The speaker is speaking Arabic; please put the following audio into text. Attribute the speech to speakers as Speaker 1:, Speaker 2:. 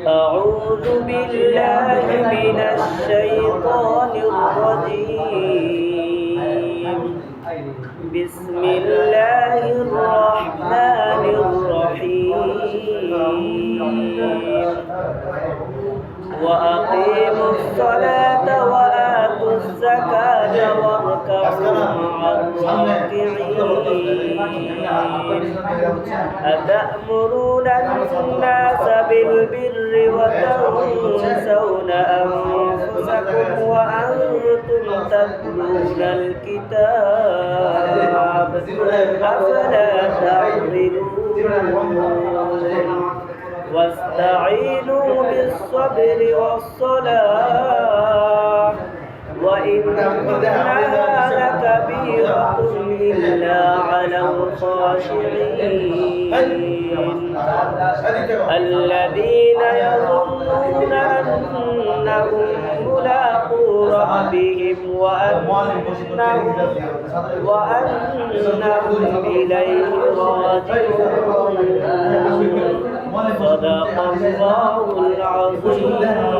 Speaker 1: أعوذ بالله من الشيطان الرجيم بسم الله الرحمن الرحيم وأقيموا الصلاة وآتوا الزكاة واركعوا مع الراكعين أتأمرون الناس بالبر وتنسون أنفسكم وأنتم تتلون الكتاب أفلا تعقلون واستعينوا بالصبر والصلاة وإنها لكبيرة إلا على الخاشعين الذين يظنون أنهم ملاقو ربهم وأنهم إليه راجعون صدق الله العظيم.